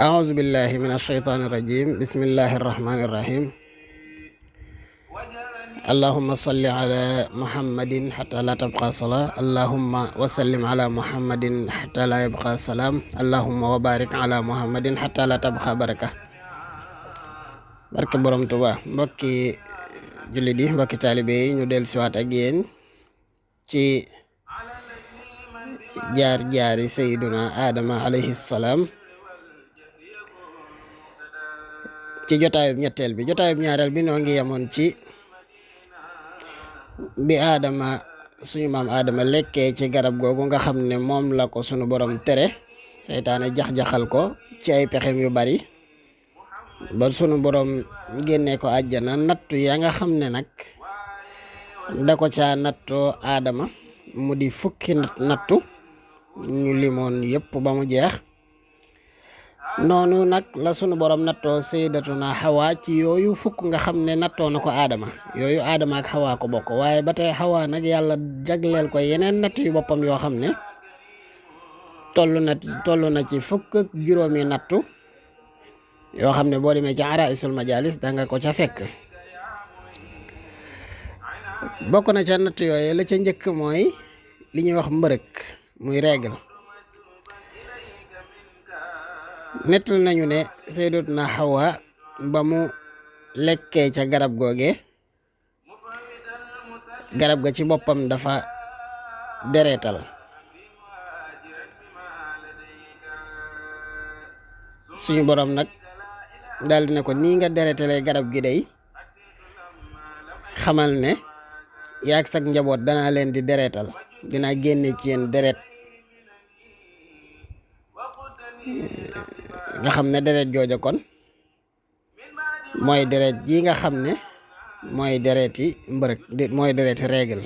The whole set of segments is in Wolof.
أعوذ بالله من الشيطان الرجيم بسم الله الرحمن الرحيم اللهم صل على محمد حتى لا تبقى صلاة اللهم وسلم على محمد حتى لا يبقى سلام اللهم وبارك على محمد حتى لا تبقى بركة barke borom Tuuba mbokki jullit yi mbokki taalibe yi ñu del siwaat ak yéen ci jaar-jaari sayyiduna Adama alayhi salaam ci jotaayub ñetteel bi jotaayub ñaareel bi noo ngi yemoon ci bi Adama suñu maam Adama lekkee ci garab googu nga xam ne moom la ko sunu borom tere seytaane jax-jaxal ko ci ay pexem yu bari ba sunu borom génnee ko àjjana nattu ya nga xam ne nag da ko caa nattoo Adama mu di fukki nattu ñu limoon yépp ba mu jeex noonu nag la sunu borom nattoo sayyidatuna Hawa ci yooyu fukk nga xam ne nattoo na ko Adama yooyu Adama ak Hawa ko bokk waaye ba tey Hawa nag yàlla jagleel ko yeneen natt yu boppam yoo xam ne toll na ci fukk ak juróomi nattu yoo xam ne boo demee ci Araisul Majalis danga ko ca fekk bokk na ca natt yooyu la ca njëkk mooy li ñuy wax mbërëk muy règle nettal nañu ne sayyidatuna Hawa ba mu lekkee ca garab googe garab ga ci boppam dafa dereetal suñu borom nag daldi ne ko nii nga dereetalee garab gi day xamal ne yaag sag njaboot danaa leen di dereetal dinaa génne ci yéen deret nga xam ne deret jooja kon mooy deret ji nga xam ne mooy dereti mbërëk mooy dereti règle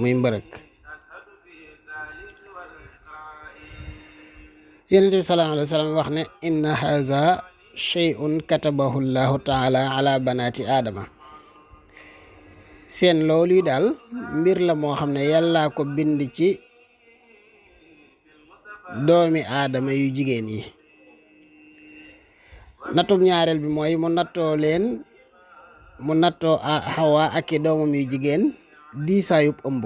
muy mbërëk Yonent bi sallallahu alayhi wa sallam wax ne inna haza shay'un katabahu llahu taala ala banati aadama seen loolu yi daal mbir la moo xam ne yàllaa ko bind ci doomi aadama yu jigéen yi nattum ñaareel bi mooy mu nattoo Hawa ak i doomam yu jigéen diisaayub ëmb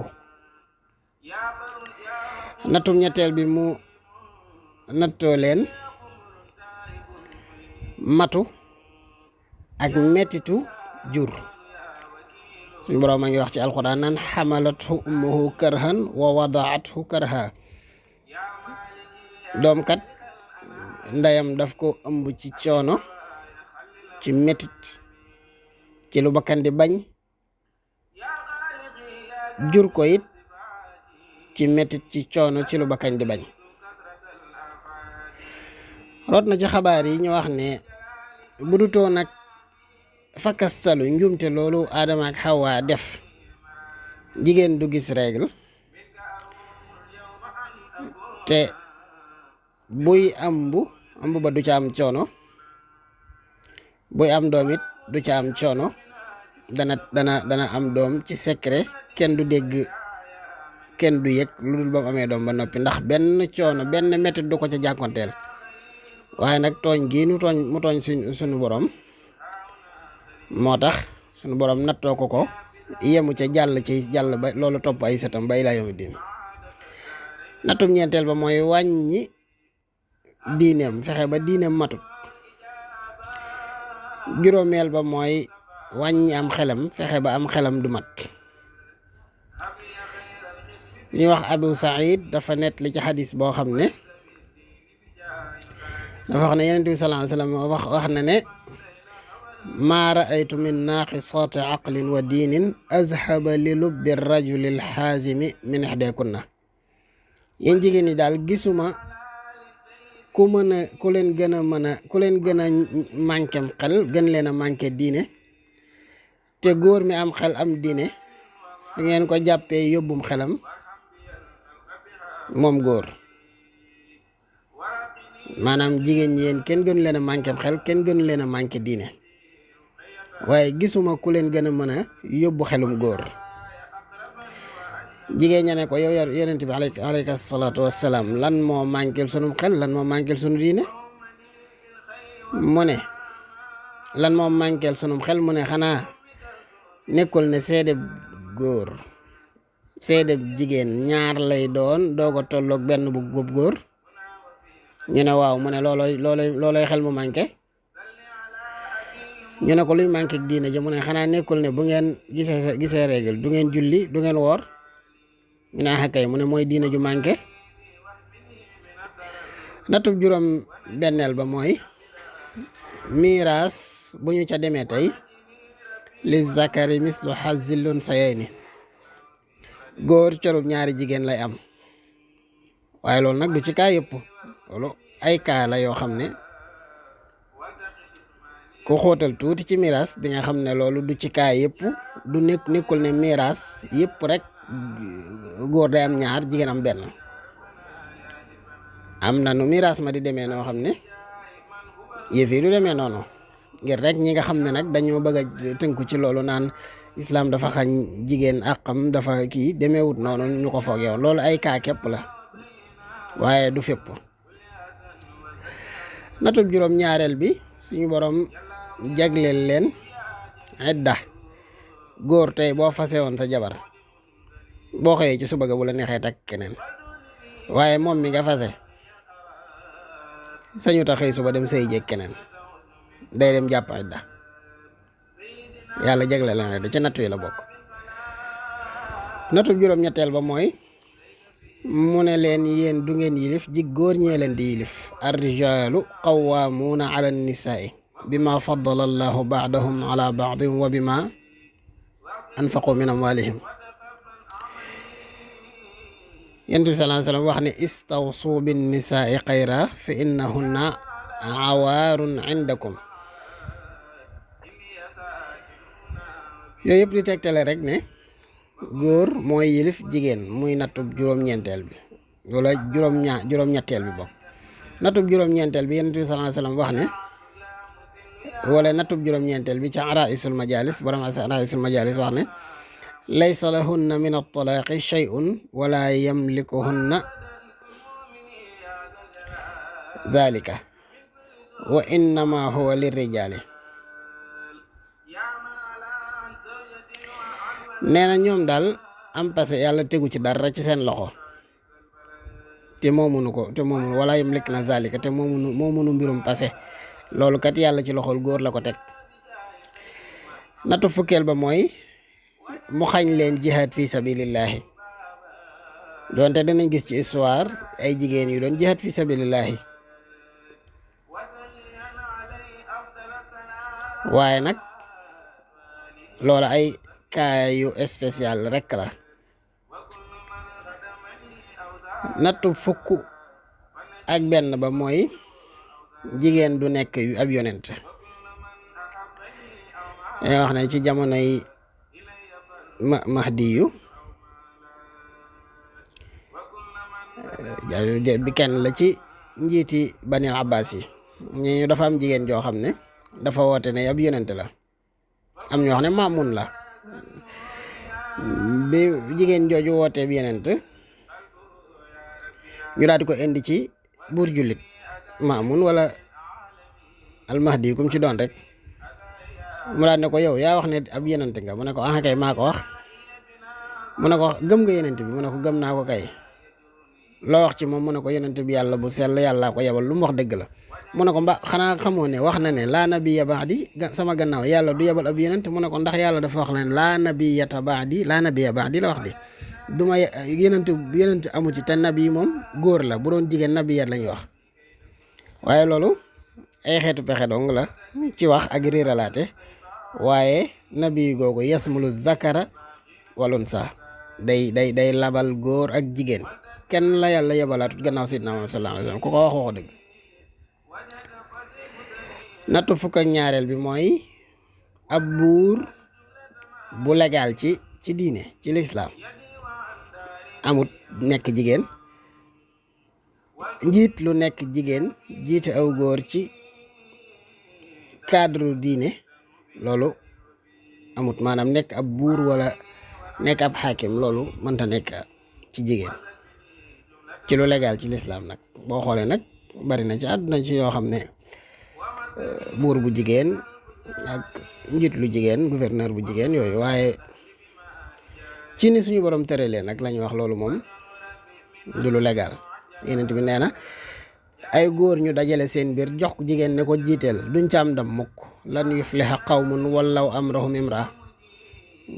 nattum ñetteel bi mu nattoo leen matu ak mettitu jur suñu boroom a ngi wax ci alxuraan naan xamalathu ummuhu karhan wa wadaathu karha doom kat ndeyam daf ko ëmb ci coono ci mettit ci lu bakkan di bañ jur ko it ci mettit ci coono ci lu bakkan di bañ root na ci xabaar yi ñu wax ne bu dutoo nag fakkastalu njuumte loolu Adama ak Hawa def jigéen du gis règle te buy ëmb ba du ca am coono buy am doom it du ca am coono dana am doom ci secret kenn du dégg kenn du yëg lu dul ba mu amee doom ba noppi ndax benn coono benn métit du ko ca jànkonteel waaye nag tooñ gii mu tooñ suñu borom moo tax suñu borom nattoo ko yemu ca jàll ba loolu topp ay setam ba ilaa yawmi diin nattum ñeenteel ba mooy wàññi diineem fexe ba diineem matut juróomeel ba mooy wàññi am xelam fexe ba am xelam du mat ñuy wax Abu Saïd dafa nett li ci xadis boo xam ne dafa wax ne Yonent bi sallallahu alayhi wa sallam wax na ne maa raaytu min naaqisaati aqlin wa diinin azhaba li lubbi rajuli alxaazimi min ixdeekunna yéen jigéen ñi daal gisuma ku leen gën a manquem xel gën leen a manqué diine te góor mi am xel am diine fu ngeen ko jàppee yóbbum xelam moom góor maanaam jigéen ñi yéen kenn gënu leen a manqué xel kenn gënu leen a manqué diine waaye gisuma ku leen gën a mën a yóbbu xelum góor jigéen ña ne ko yow yonent bi alayka salaatu wassalaam lan moo manqué sunum xel lan moo manqué sunu diine mu ne lan moo manqué sunum xel mu ne xanaa nekkul ne seede góor seede jigéen ñaar lay doon doog a tolloog benn bu góor ñu ne waaw mu ne looloy xel mu manqué ñu ne ko luy manqué diine ji mu ne xanaa nekkul ne bu ngeen gisee règle du ngeen julli du ngeen woor ñu ne kay mu ne mooy diine ju manqué. natub juróom benneel ba mooy miiraas bu ñu ca demee tey li zakari mislu hazzil unsayayni góor corub ñaari jigéen lay am waaye loolu nag du ci kaa yëpp loolu ay kaa la yoo xam ne ku xóotal tuuti ci miiraas di nga xam ne loolu du ci kaa yëpp du nekkul ne miiraas yëpp rek góor day am ñaar jigéen am benn am na nu miiraas ma di demee noo xam ne yëf yi du demee noonu ngir rek ñi nga xam ne nag dañoo bëgg a tënku ci loolu naan islam dafa xañ jigéen àqam dafa kii demeewut noonu ñu ko foogee woon loolu ay kaa képp la waaye du fépp. natub juróom ñaareel bi suñu borom jagleel leen idda góor tey boo fase woon sa jabar boo xëyee ci suba ga bu la neexee takk keneen waaye moom mi nga fase sañu ta xëy suba dem sëy jeeg keneen day dem jàpp idda yàlla jagleel leen da ca nattu yi la bokk. natub juróom ñetteel ba mooy mu ne leen yéen du ngeen yilif ji góor ñee leen di yilif ar-rijaalu qawwaamuuna ala an-nisaa'i bima faddala allahu ba'dahum ala ba'din wa bima anfaqu min amwaalihim. Yonent bi sallallahu alayhi wa sallam wax ne istawsu bin nisaa'i xayra fa innahunna awaarun indakum. yooyu yëpp di tegtale rek ne góor mooy yilif jigéen muy natub juróom-ñeenteel bi wala juróom-ñetteel bi bokk. natub juróom-ñeenteel bi Yonent bi sallallahu alayhi wa sallam wax ne wala natub juróom-ñeenteel bi ca araisul majalis borom araisul majalis wax ne laysa lahunna min at-talaaqi shay'un wala yamlikuhunna dhalika wa innama huwa lirrijali. nee na ñoom daal am passé yàlla tegu ci dara ci seen loxo te moomunu ko te moomunu wala yamlik na zalika te moomunu mbirum passé loolu kat yàlla ci loxol góor la ko teg. natu fukkeel ba mooy mu xañ leen jihaad fi sabilillahi doonte danañ gis ci histoire ay jigéen yu doon jihaad fi sabilillahi waaye nag loola ay kaayu spécial rekk la. nattu fukk ak benn ba mooy jigéen du nekk ab yonent. dañoo wax ne ci jamonoy Mahdi yu bi kenn la ci njiiti Banil Abbas yi ñu dafa am jigéen joo xam ne dafa woote ne ab yonent la am ñoo xam ne Maamun la bi jigéen jooju wootee bi yonent ñu daal di ko indi ci buur jullit Maamun wala almahdi kum ci doon rek mu daal ne ko yow yaa wax ne ab yonent nga mu ne ko ah kay maa ko wax mu ne ko gëm nga yonent bi mu ne ko gëm naa ko kay loo wax ci moom mu ne ko yonent bi yàlla bu sell yàllaa ko yebal lu mu wax dëgg la mu ne ko xanaa xamoo ne wax na ne laa nabiyya ba'di sama gannaaw yàlla du yebal ab yonent mu ne ko ndax yàlla dafa wax ne laa nabiyya ba'di la wax di du ma yonent amu ci te nabi moom góor la bu doon jigéen nabiyya lañuy wax waaye loolu ay xeetu pexe dong la ci wax ak riiralaate waaye nabi googu yasmulu zakara wal unsa day labal góor ak jigéen kenn la yàlla yebalaatut gannaaw sidna Muhammad sallallahu alayhi wasallam ku ko wax waxu dëgg. nattu fukk ak ñaareel bi mooy ab buur bu légal ci diine ci lislaam amut nekk jigéen njiit lu nekk jigéen jiite aw góor ci cadre diine loolu amut maanaam nekk ab buur wala nekk ab xaakim loolu mënta nekk ci jigéen ci lu légal ci lislaam nag. boo xoolee nag bari na ci àdduna ci yoo xam ne buur bu jigéen ak njiit lu jigéen gouverneur bu jigéen yooyu, waaye ci ni suñu borom tëralee nag lañu wax loolu moom du lu légal. Yonent bi nee na ay góor ñu dajale seen biir jox jigéen ne ko jiiteel duñ ca am ndam mukk. lan yufliha qawmun wallaw amrahum imra.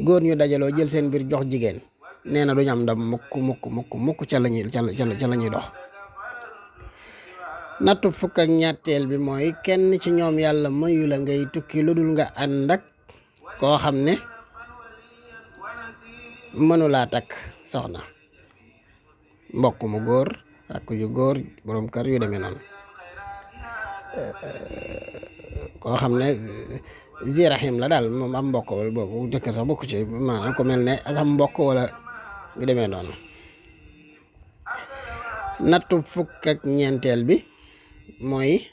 góor ñu dajaloo jël seen biir jox jigéen nee na duñ am ndam mukk ca la ñuy dox. nattu fukk ak ñetteel bi mooy kenn ci ñoom yàlla mayu la ngay tukki lu dul nga ànd ak koo xam ne mënulaa takk soxna, mbokk mu góor ak yu góor, borom kër yu demee noonu. koo xam ne zirahim la daal moom am mbokk wala boobu jëkkër sax bokku ci, maanaam ko mel ne am mbokk wala yu demee noonu. nattu fukk ak ñeenteel bi mooy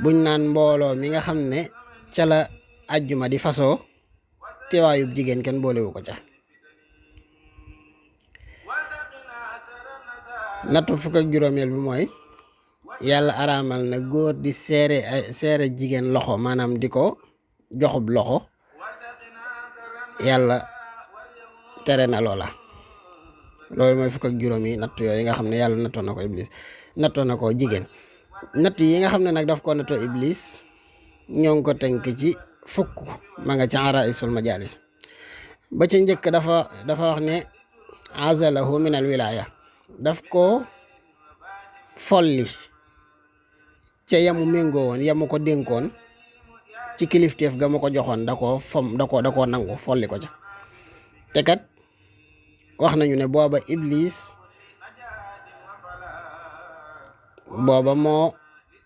buñ naan mbooloo mi nga xam ne ca la ajjuma di fasoo teewaayub jigéen kenn boolewu ko ca. nattu fukk ak juróomeel bi mooy yàlla araamal na góor di seere jigéen loxo, maanaam di ko joxub loxo. yàlla tere na loola. loolu mooy fukk ak juróom yi natt yooyu nga xam ne yàlla nattoo na ko iblis, nattoo na ko jigéen. natt yi nga xam ne nag daf ko nattoo iblis ñoo ngi ko tënk ci fukk, ma nga ci araisul majalis. ba ci njëkk dafa wax ne azalahu min al wilaya, daf ko folli ca yamu méngoo woon, yamu ko dénkoon ci kilifteef ga ma ko joxoon, da koo nangu folli ko ca. te kat wax nañu ne booba iblis booba moo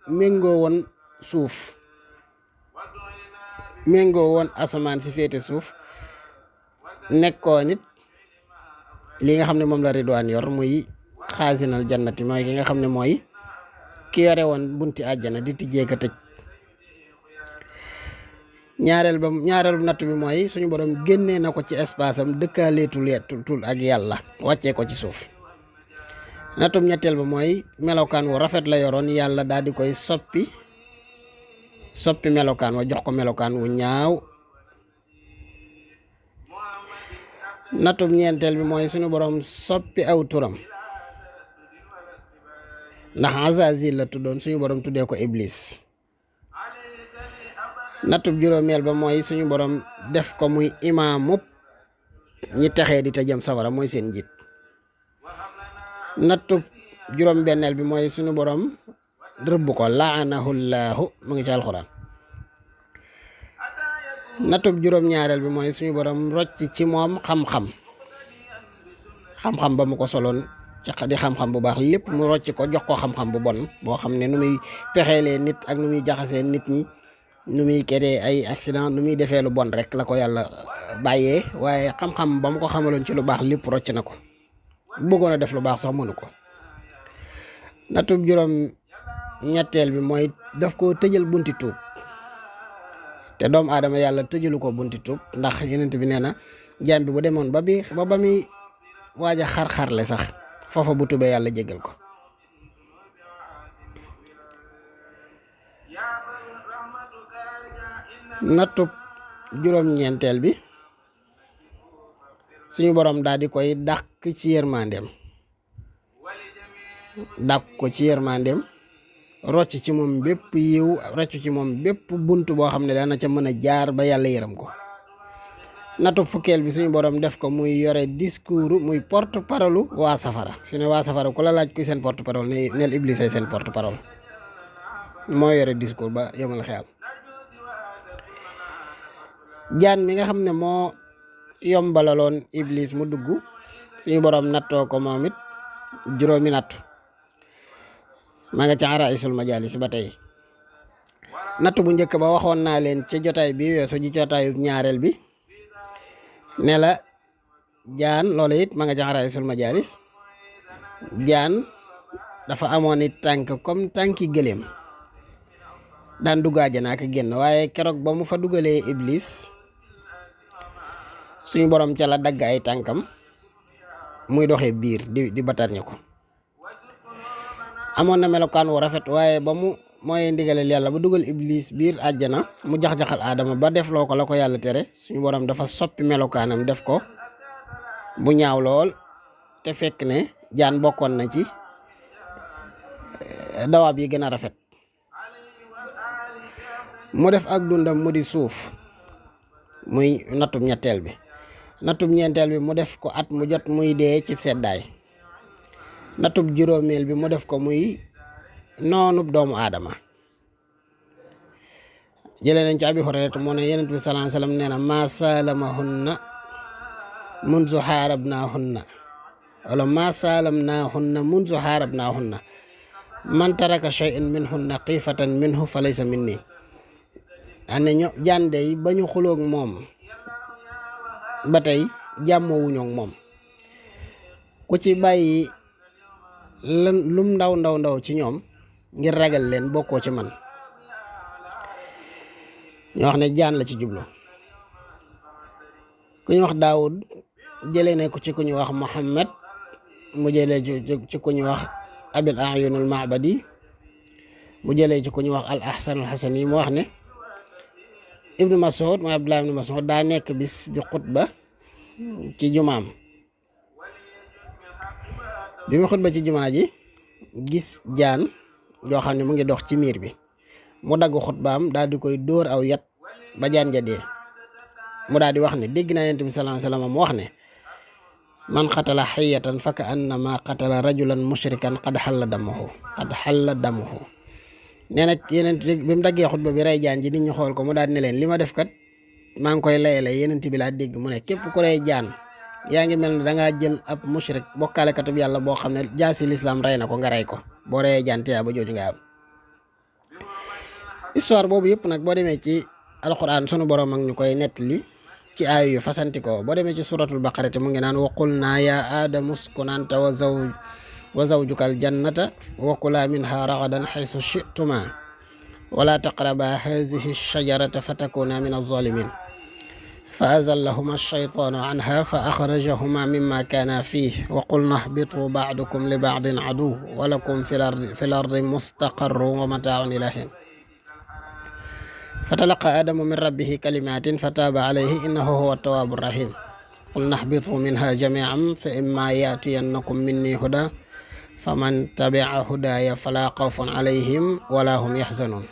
méngoo woon suuf, méngoo woon asamaan si féete suuf, nekkoon nit li nga xam ne moom la ridwaan yor muy xaasinal jannati, mooy ki nga xam ne mooy ki yore woon bunti àjjana di tijjee ka tëj. ñaareelu natt bi mooy suñu borom génnee na ko ci espace am, dëkkaaleetul ak yàlla, wàccee ko ci suuf. nattum ñetteel ba mooy melokaan wu rafet la yoroon, yàlla daal di koy soppi melokaan wa, jox ko melokaan wu ñaaw. nattum ñeenteel bi mooy suñu borom soppi aw turam, ndax Azazil la tuddoon, suñu borom tuddee ko Iblis. nattub juróomeel ba mooy suñu borom def ko muy imaamu ñi texee di te jëm sawara, mooy seen njiit. nattub juróom benneel bi mooy suñu borom rëbb ko, laanahullaahu mu ngi ci alxuraan. nattub juróom ñaareel bi mooy suñu borom rocc ci moom xam-xam ba mu ko soloon di xam-xam bu baax lépp mu rocc ko jox ko xam-xam bu bon boo xam ne nu muy pexeelee nit ak nu muy jaxasee nit ñi, nu muy créer ay accident, nu muy defee lu bon rek la ko yàlla bàyyee. waaye xam-xam ba mu ko xamaloon ci lu baax lépp rocc na ko, bëggoon a def lu baax sax mënu ko. nattub juróom ñetteel bi mooy daf ko tëjal bunti tuub, te doomu aadama yàlla tëjalu ko bunti tuub, ndax Yonent bi nee na jaam bi bu demoon ba muy waaj a xar-xarle sax foofa bu tubee yàlla jéggal ko. nattub juróom-ñeenteel bi suñu borom daal di koy dàq ci yërmandeem, rocc ci moom bépp yiw, rocc ci moom bépp bunt boo xam ne dana ca mën a jaar ba yàlla yërëm ko. nattub fukkeel bi suñu borom def ko muy yore discours, muy porte parole waa safara. fi ne waa safara ku la laaj kuy seen porte parole neel Iblis ay seen porte parole, moo yore discours ba yomal xeyam. jaan mi nga xam ne moo yombalaloon Iblis mu dugg, suñu borom nattoo ko moom it juróomi nattu, maa nga ca araisul majalis ba tey. natt bu njëkk ba waxoon naa leen ci jotaay bi weesu ji jotaayu ñaareel bi ne la jaan, loolu it ma nga ca araisul majalis. jaan dafa amoon it tànk comme tànki gëléem, daan dugg àjjana ak génn, waaye keroog ba mu fa dugalee Iblis suñu borom ca la dagg ay tànkam muy doxee biir di batarñi ko. amoon na melokaan wu rafet waaye ba mu mooy ndigaleel yàlla ba dugal iblis biir àjjana mu jax-jaxal aadama ba def loo ko la ko yàlla tere, suñu borom dafa soppi melokaanam def ko bu ñaaw lool, te fekk ne jaan bokkoon na ci dawaab yi gën a rafet. mu def ak dundam mu di suuf, muy nattum ñetteel bi. nattum ñeenteel bi mu def ko at mu jot muy dee ci seddaay. natub juróomeel bi mu def ko muy noonub doomu aadama. jëlee nañ ci Abi Hurayra moo ne Yonent bi sallallahu alayhi wasallam nee na maa saalamahunna munzu xaarabnaahunna wala maa saalamnaahunna munzu xaarabnaahunna man taraka shay'an minhunna xiifatan minhu fa laysa minni. ane jànde yi ba ñu xuloog moom ba tey jàmmoowuñoog moom. ku ci bàyyi lum ndaw ci ñoom ngir ragal leen bokkoo ci man. ñoo wax ne jaan la ci jublu. ku ñu wax Daawud jëlee ne ko ci ku ñu wax Muhammad, mu jëlee ci ku ñu wax Abil A'yun al-Ma'badi, mu jëlee ci ku ñu wax al Ahsan al-Hasani mu wax ne Ibnu Mas'ud mooy Abdullah ibnu Mas'ud daa nekk bis di xutba ci jumaam. bi mu xutba ci jumaa ji gis jaan joo xam ne mu ngi dox ci miir bi, mu dagg xutbaam daal di koy dóor aw yat ba jaan ja dee. mu daal di wax ne dégg naa Yonent bi sallallahu alayhi wasallam mu wax ne man xatala xayatan fa ka annama xatala rajulan mushrikan qad xalla damuhu. nee na Yonent bi mu daggee xutba bi rey jaan ji nit ñi xool ko mu daal ne leen li ma def kat maa ngi koy layale Yonent bi laa dégg mu ne képp ku rey jaan yaa ngi mel ne dangaa jël ab mushrik bokkaalekatub yàlla boo xam ne jaasi lislaam rey na ko nga rey ko. boo reyee jaan tiyaa ba jooju nga am. histoire boobu yëpp nag boo demee ci alquran sunu borom ak ñu koy nettali ci aay yu fasanti ko. boo demee ci suratul baqara te mu ngi naan wa qulnaa yaa aadamu uskun anta wa zawjukal jannata wa kulaa minhaa ragadan haysu shi'tumaa wala taqrabaa haazihi shajarata fatakuunaa mina zaalimiin fa azallahuma ash-shaytaanu anhaa fa axrajahumaa mimmaa kaanaa fiihi wa qulnaa ihbituu ba'dukum li ba'din aduwwun wa lakum fil ardi mustaqarrun wa mataa'un ilaa hiin fatalaqa aadamu min rabbihi kalimatin fataaba alayhi innahu huwa tawaabu rahim qulna ihbitu minha jamian fa imma yaatiyannakum minni huda faman tabia hudaya fala xawfun alayhim wala hum yaxzanun.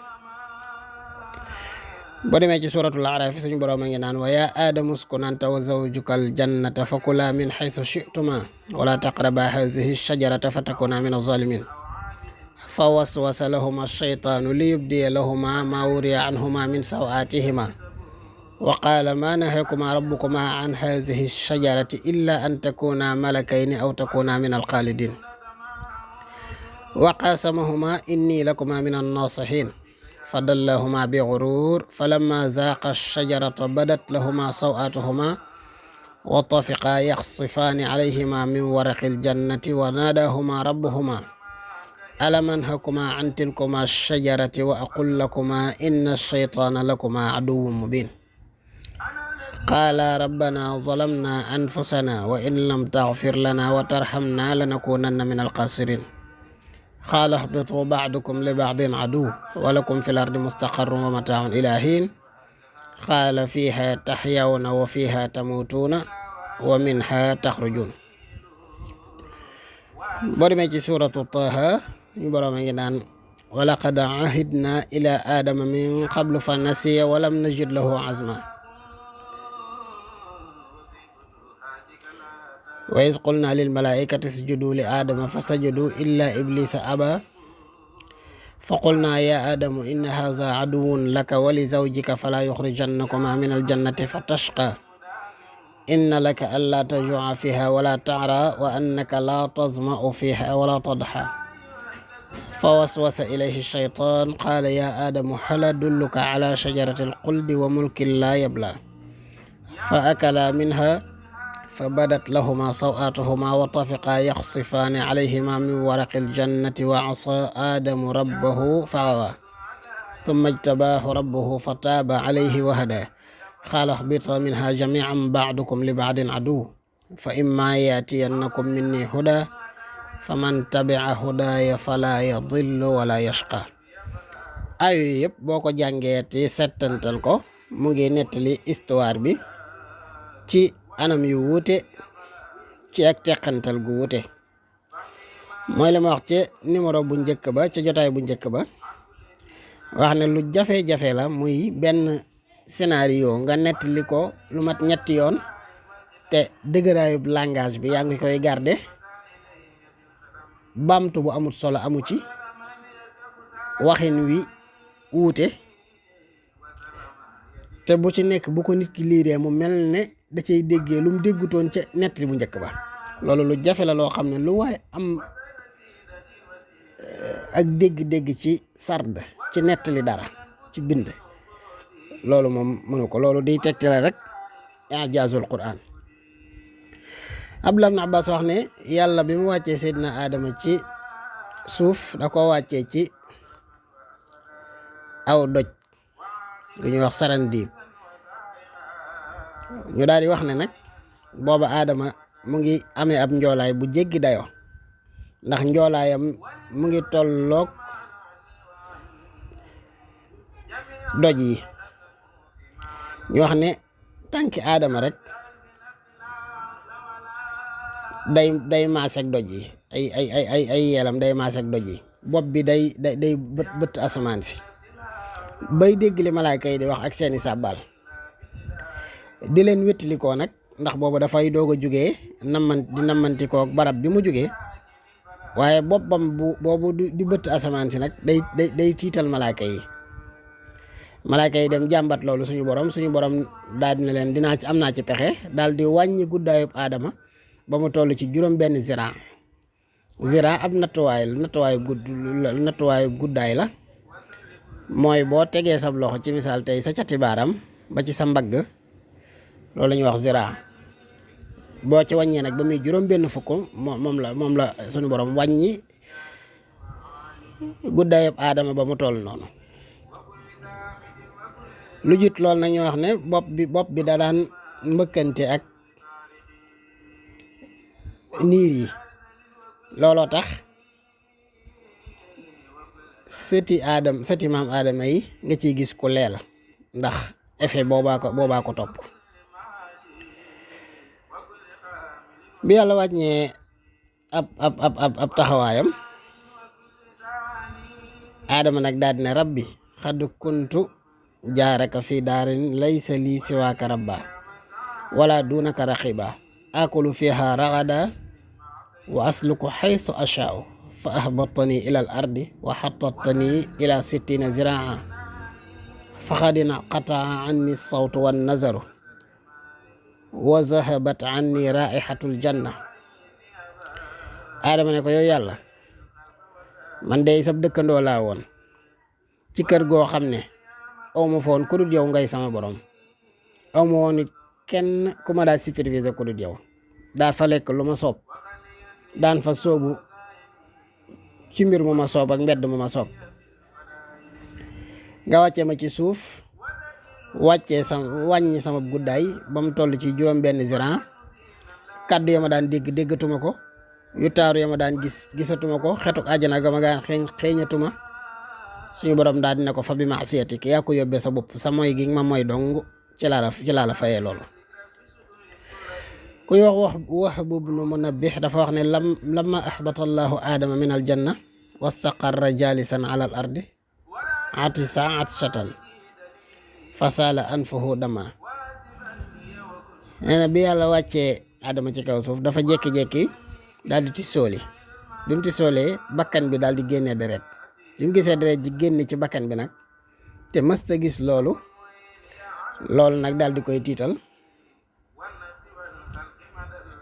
boo demee ci suratul A'raaf suñu boroom a ngi naan wa yaa aadamu uskun anta wa zawjukal jannata fa kulaa min haysu shi'tumaa wala taqrabaa haadihi shajarata fatakuunaa mina zaalimiin fa waswasa lahuma ash-shaytaanu liyubdiya lahuma maa wuriya anhuma min saw'aatihima wa qaala maa nahaakumaa rabbukumaa an haadihi ash-shajarati illaa an takuunaa malakayni aw takuunaa mina al-xaalidiin wa qaasamahumaa innii lakumaa mina an-naasihiin fadallahumaa bi-ghuruur falammaa zaaqa ash-shajarata badat lahumaa saw'aatuhumaa wa tafiqaa yaxsifaani alayhimaa min waraqi al-jannati wa naadaahumaa rabbuhumaa alam anhakumaa an tilkumaa ash-shajarati wa aqul lakumaa inna ash-shaytaana lakumaa aduwwun mubiin qaalaa rabbanaa zalamnaa anfusanaa wa in lam taghfir lanaa wa tarhamnaa lanakuunanna mina al-xaasiriin qaala ihbituu ba'dukum li ba'din aduwwun wa lakum fil ardi mustaqarrun wa mataa'un ilaa hiin qaala fiihaa tahyawna wa fiihaa tamuutuuna wa minhaa taxrujuun. boo demee ci suuratu Taaha ñu boroom a ngi naan wa laqad ahidnaa ilaa aadama min qablu fa nasiya wa lam najid lahu azma wa iz qulnaa lil malaa'ikati isjuduu li aadama fa sajaduu illaa ibliisa abaa fa qulnaa yaa aadamu inna haazaa aduwwun laka wa li zawjika falaa yuxrijannakumaa minal jannati fatashqaa inna laka allaa tajuu'a fiihaa wa laa ta'raa wa annaka laa tazma'u fiihaa wa laa tadhaa fa waswasa ilayhi ash-shaytaan qaala yaa aadamu hal adulluka alaa shajarati al-xuldi wa mulkin laa yablaa fa akalaa minhaa fa badat lahumaa saw'aatuhumaa wa tafiqaa yaxsifaani alayhimaa min waraqi al-jannati wa asaa aadamu rabbahu faghawaa thumma ijtabaahu rabbuhu fataaba alayhi wa hadaa qaala ihbituu minhaa jamii'an ba'dukum li ba'din aduwwun fa immaa ya'tiyannakum minnii hudaa faman tabi'a hudaaya falaa yadillu wala yashqaa. ay yëpp boo ko jàngee te settantal ko mu ngi nettali histoire bi ci anam yu wuute ci ak teqantal gu wuute. mooy li ma wax ci numéro bu njëkk ba ci jotaay bu njëkk ba wax ne lu jafe-jafe la muy benn scénario nga nettali ko lu mat ñetti yoon te dëgëraayub langage bi yaa ngi koy garder, bamtu bu amut solo amu ci, waxin wi wuute te bu ci nekk bu ko nit ki liiree mu mel ne da cay déggee lu mu déggutoon ca nettali bu njëkk ba. loolu lu jafe la loo xam ne lu waaye am ak dégg-dégg ci sard ci nettali dara ci bind loolu moom mënu ko. loolu day tegtale rek ijaazul Qur'an. Abdullah ibn Abbas wax ne yàlla bi mu wàccee Seydina Adama ci suuf da ko wàccee ci aw doj lu ñuy wax sarandiib. ñu daal di wax ne nag booba Adama mu ngi amee ab njoolaay bu jéggi dayoo ndax njoolaayam mu ngi tolloog doj yi. ñu wax ne tànki Adama rek day maase ak doj yi, ay yeelam day maase ak doj yi, bopp bi day bët asamaan si bay dégg li malaayka yi di wax ak seeni sàbbaal di leen wéttalikoo nag ndax boobu dafay doog a jugee nammantikoo barab bi mu jugee, waaye boppam boobu di bët asamaan si nag day tiital malaayka yi. malaayka yi dem jàmbat loolu suñu borom daal dina leen am naa ci pexe, daal di wàññi guddaayub Adama ba mu toll ci juróom benn zira ab nattuwaayu guddaay la. mooy boo tegee sab loxo ci misaal tey sa cati baaram ba ci sa mbagg, loolu la ñuy wax zira. boo ci wàññee nag ba muy juróom benn fukk moom la suñu borom wàññi guddaayub Adama ba mu toll noonu. lu jiit loolu nag ñoo wax ne bopp bi da daan mbëkkante ak niir yi. looloo tax sëti maam Adama yi nga ciy gis ku leel ndax effet boobaa ko topp. bi yàlla wàññee ab taxawaayam, Adama nag daal dina rabbi xad kuntu jaaraka fi daarin laysa lii siwaaka rabba wala dunaka raqiba akulu fiha ragada wa asluku xaysu ashaau fa ahbatani ila al ardi wa xatatani ila 60 ziraa fa xadina qataa anni sawtu wan nazaru wa zahabat anni raixatul janna. Adama ne ko yow yàlla, man dey sab dëkkandoo laa woon ci kër goo xam ne aw ma foon ku dul yow ngay sama borom, aw ma woon kenn ku ma daal superviser ku dul yow, daal fa lekk lu ma soob, daan fa soobu ci mbir mu ma soob ak mbedd mu ma soob. nga wàccee ma ci suuf wàññi sama guddaay ba mu toll ci juróom benn ziran. kàddu ya ma daan dégg déggatuma ko, yu taaru ya ma daan gisatuma ko, xetuk àjjana ga ma daan xeeñatuma. suñu borom daal dina ko fa bi maasiyatik yaa ko yóbbee sa bopp, sa mooy gi ma mooy dong ci laa la fayee loolu. kuy wax Wahb ibn Munabbih dafa wax ne lamma ahbata allahu Adama min aljanna wastaqarra jalisan ala al ardi atisa atshatan fasaala anfuhu dama. nee na bi yàlla wàccee Adama ci kaw suuf dafa jékki-jékki daal di tissooli. bi mu tissoolee bakkan bi daal di génnee deret. bi mu gisee deret ji génn ci bakkan bi nag te mësta gis loolu nag daal di koy tiital.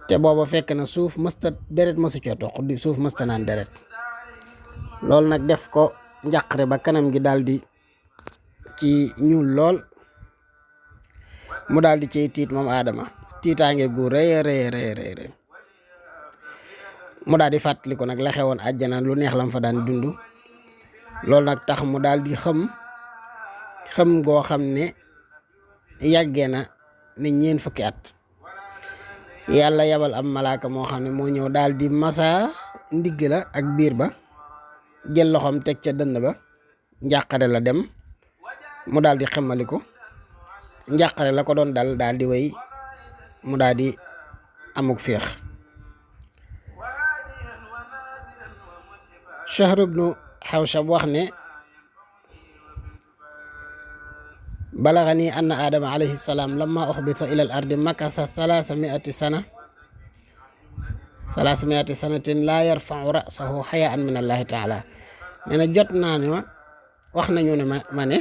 te booba fekk na suuf deret mësu cee toq di suuf mësta naan deret. loolu nag def ko njàqare ba kanam gi daal di ci ñuul lool, mu daal di ciy tiit moom Adama tiitaange gu rëy mu daal di fàttaliku nag la xewoon àjjana lu neex lam fa daan dund. loolu nag tax mu daal di xam goo xam ne yàggee na ne ñeen fukki at yàlla yabal am malaaka moo xam ne moo ñëw daal di masa ndigg la ak biir ba jël loxoom teg ca dënn ba njàqare la dem mu daal di xemmaliku njàqare la ko doon dal daal di wéy mu daal di amuk féex. Shahr ibnu Hawshab wax ne balagani anna Adama alayhi salaam lamma uxbita ila al ardi makasa 300 sanatin laa yarfau rasahu xayaan min allahi taala. nee na jot naa ne ma wax nañu ne ma ne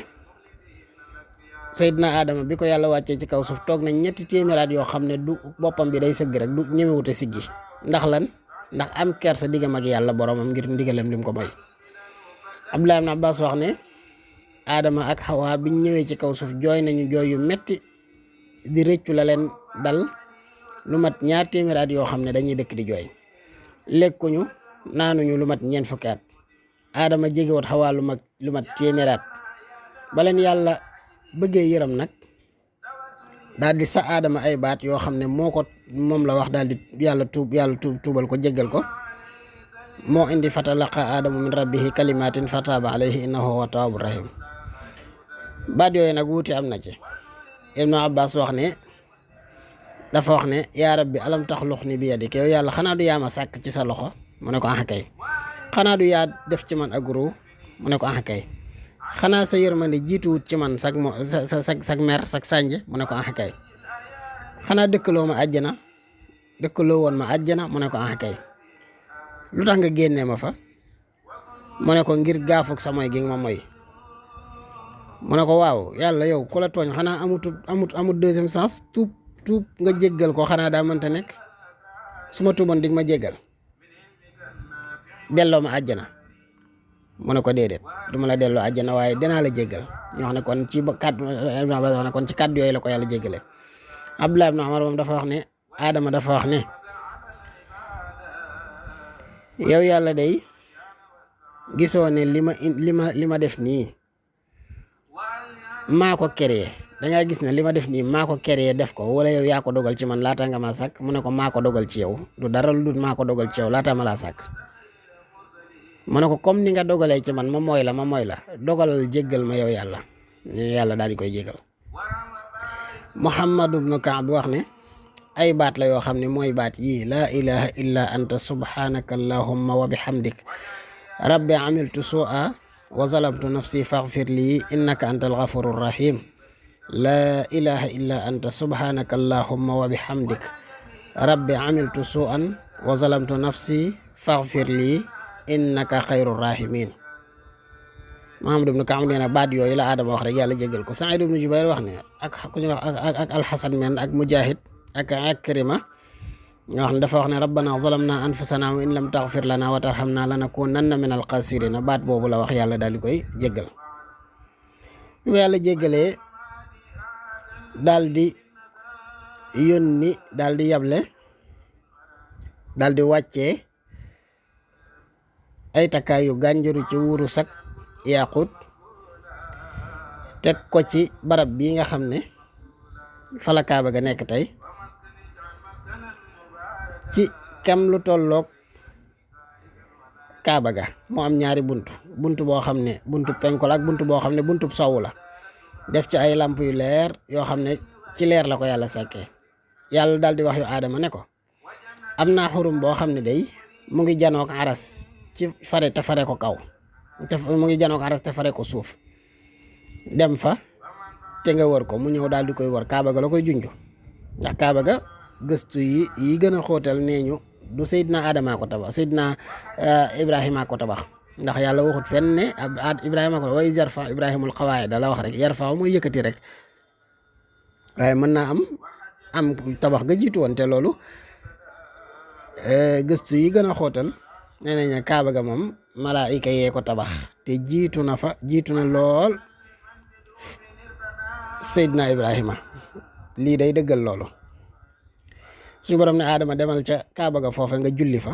Seydina Adama bi ko yàlla wàccee ci kaw suuf toog nañ 3 téeméeraat yoo xam ne du boppam bi day sëgg rek du ñemewute siggi ndax lan ndax am kersa diggam ak yàlla boromam ngir ndigalem lim ko may. Abdullah ibn Abbas wax ne Adama ak Hawa biñ ñëwee ci kaw suuf jooy nañu jooy yu metti di rëccu la leen dal lu mat 2 téeméeraat yoo xam ne dañuy dëkk di jooy lekkuñu naanuñu lu mat 4 fukki at. Adama jegewut Hawa lu mat téeméeraat ba leen yàlla bëggee yërëm nag daal di sa Adama ay baat yoo xam ne moom la wax daal di yàlla tuubal ko jéggal ko moo indi fatalaqa Adamu min rabbihi kalimatin fataba alayhi innahu huwa tawwabu rahim. baat yooyu nag wuute am na ci. Ibnu Abbas wax ne dafa wax ne yaa rabbi alam taxluqni bi yadik yow yàlla xanaa du yaa ma sàkk ci sa loxo mu ne ko ah kay. xanaa du yaa def ci man ak ruu mu ne ko ah kay. xanaa sa yërmande jiituwut ci man sag mer sag sànj mu ne ko ah kay. xanaa dëkkaloo woon ma àjjana mu ne ko ah kay. lu tax nga génnee ma fa mu ne ko ngir gaafug sa moy gi nga ma moy. mu ne ko waaw yàlla yow ku la tooñ xanaa amut deuxième sens tuub nga jéggal ko xanaa daa mënta nekk su ma tuuboon dig ma jéggal delloo ma àjjana mu ne ko déedéet du ma la delloo àjjana waaye dinaa la jéggal ñu wax ne kon ci kàddu yooyu la ko yàlla jéggale. Abdullah ibn Umar moom dafa wax ne Adama dafa wax ne yow yàlla day gisoo ne li ma def nii maa ko créé dangaa gis ne li ma def nii maa ko créé def ko wala yow yaa ko dogal ci man laata nga ma sàkk mu ne ko maa ko dogal ci yow du dara lu dul maa ko dogal ci yow laata ma laa sàkk. mu ne ko comme ni nga dogalee ci man ma mooy la dogalal jéggal ma yow yàlla daal di koy jéggal. Muhammad ibnu Kaab wax ne ay baat la yoo xam ne mooy baat yii laa ilaha illa anta subhanaka allahumma wa bihamdik rabbi amiltu su'a wa zalamtu nafsi faghfir li innaka antal ghafurur rahim. laa ilaha illa anta subhanaka allahumma wa bihamdik rabbi amiltu su'an wa zalamtu nafsi faghfir li innaka xayrur rahimin. Muhammad ibnu Kaab nee na baat yooyu la Adama wax rek yàlla jéggal ko. Saïd ibnu Jubayr wax ne ak ku ñu wax ak Alxasan men ak Mujahid ak Akrima nga wax ne dafa wax ne rabbana zalamna anfusana wa in lam taghfir lana wa tarhamna lanakunanna min alxasirina. baat boobu la wax yàlla daal di koy jéggal. bu yàlla jéggalee daal di yónni daal di yable daal di wàccee ay takkaay yu gànjaru ci wurus ak yaqut teg ko ci barab bii nga xam ne fa la Kaaba ga nekk tey ci kam lu tolloog Kaaba ga moo am ñaari bunt boo xam ne buntu penku la ak bunt boo xam ne buntu sowu la def ci ay lamp yu leer yoo xam ne ci leer la ko yàlla sàkkee. yàlla daal di wax yu Aadama ne ko am naa xurum boo xam ne day mu ngi janook aras ci fare te fare ko kaw mu ngi janook aras te fare ko suuf dem fa te nga wër ko mu ñëw daal di koy wër Kaaba ga la koy junj ndax Kaaba ga gëstu yi gën a xóotal nee ñu du Seydina Adama ko tabax Seydina Ibrahima ko tabax ndax yàlla waxut fenn ne Ibrahima ko wa iz yarfa Ibrahimul qawaa'ida la wax rek yarfa mooy yëkkati rek waaye mën naa am tabax ga jiitu woon te loolu gëstu yi gën a xóotal nee nañ Kaaba ga moom malaayika yee ko tabax te jiitu na lool Seydina Ibrahima lii day dëggal loolu. suñu borom ne Adama demal ca Kaaba ga foofe nga julli fa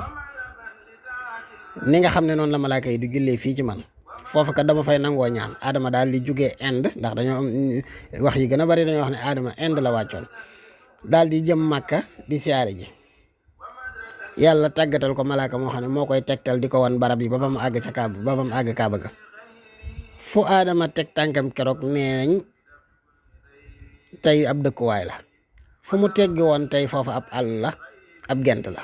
ni nga xam ne noonu la malaaka yi du jullee fii ci man foofu kat dama fay nangoo ñaan Adama daal di jugee Inde ndax dañoo am wax yi gën a bari dañoo wax ne Adama Inde la wàccoon daal di jëm Makka di siyaare ji yàlla tàggatal ko malaaka moo xam ne moo koy tegtal di ko wan barab yi ba ba mu àgg ca Kaaba ba ba mu àgg Kaaba ga fu Adama teg tànkam keroog nee nañ tey ab dëkkuwaay la fu mu teggi woon tey foofu ab àll la ab gent la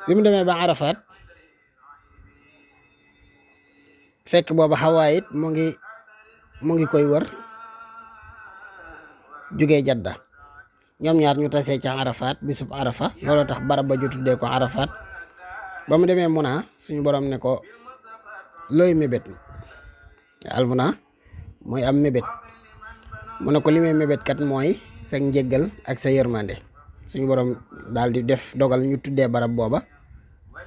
bi mu demee ba Arafat fekk booba Xawaa it mu ngi koy wër jugee Jadda ñoom ñaar ñu tasee ca Arafat bisub Arafa looloo tax barab ba ju tuddee ko Arafat ba mu demee Muna suñu borom ne ko looy mébét almuna mooy am mébét mu ne ko li may mébét kat mooy sa njéggal ak sa yërmande suñu borom daal di def dogal ñu tuddee barab booba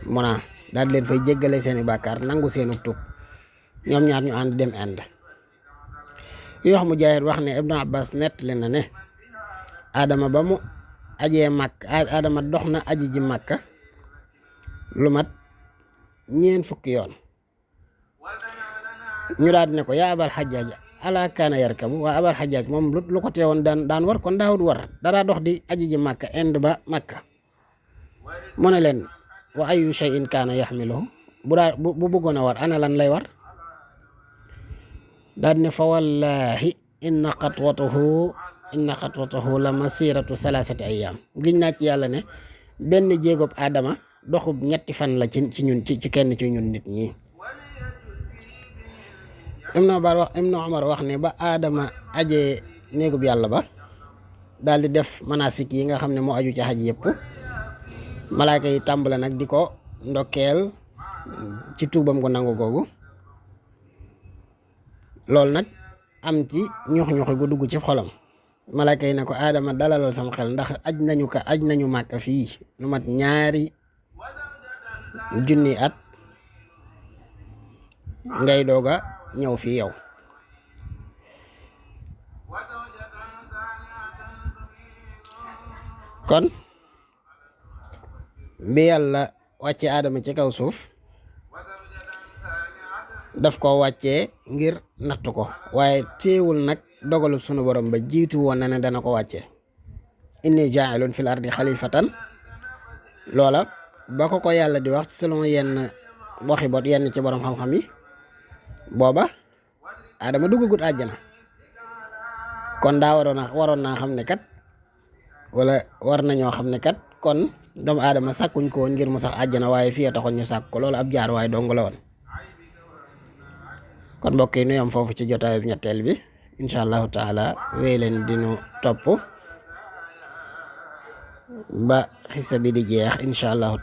Muna daal di leen fay jéggale seeni bàkkaar nangu seenu tuub ñoom ñaar ñu ànd dem Inde yu wax mu jaayit wax ne Ibnu Abbas nett leen na ne Adama ba mu ajee Makka Adama dox na aji ji Makka lu mat 4 fukki yoon ñu daal di ne ko yaa Abal Xajjaaj ala kaana yarkabu waa Abal Xajjaaj moom lu ko teewoon daan war kon daawut war dara dox di aji ji Makka Inde ba Makka mu ne leen wa ayu shay'in kaana yaxmiluhu bu bëggoon a war ana lan lay war daal ne fa wallahi inna xatwatahu la masiratu 3 ayyaam giñ naa ci yàlla ne benn jéegob Adama doxub 3 fan la ci ñun ci kenn ci ñun nit ñi Ibnu Umar wax ne ba Adama ajee néegub yàlla ba daal di def manasik yi nga xam ne moo aju ci xaj yëpp malaaka yi tàmbale nag di ko ndokkeel ci tuubam gu nangu googu loolu nag am ci ñux-ñuxi gu dugg ci xolam malaaka yi ne ko Adama dalalal sama xel ndax aj nañu Màkka fii lu mat 2 junni at ngay dooga ñëw fii yow kon bi yàlla wàcce Adama ci kaw suuf daf ko wàccee ngir natt ko waaye teewul nag dogalu sunu borom ba jiitu woon na ne dana ko wàccee inni jaa'ilun fil ardi xalifatan loola ba ko yàlla di wax selon yenn waxi bot yenn ci borom xam-xam yi booba Adama duggagut àjjana kon daa waroon naa xam ne kat wala war nañoo xam ne kat kon doomu Adama sàkkuñ ko woon ngir mu sax àjjana waaye fii a taxoon ñu sàkk ko loolu ab jaar waaye dong la woon kon mbokk yi nu yam foofu ci jotaay bi ñetteel bi incha allahu taala wéy leen dinu topp ba xisa bi di jeex incha allahu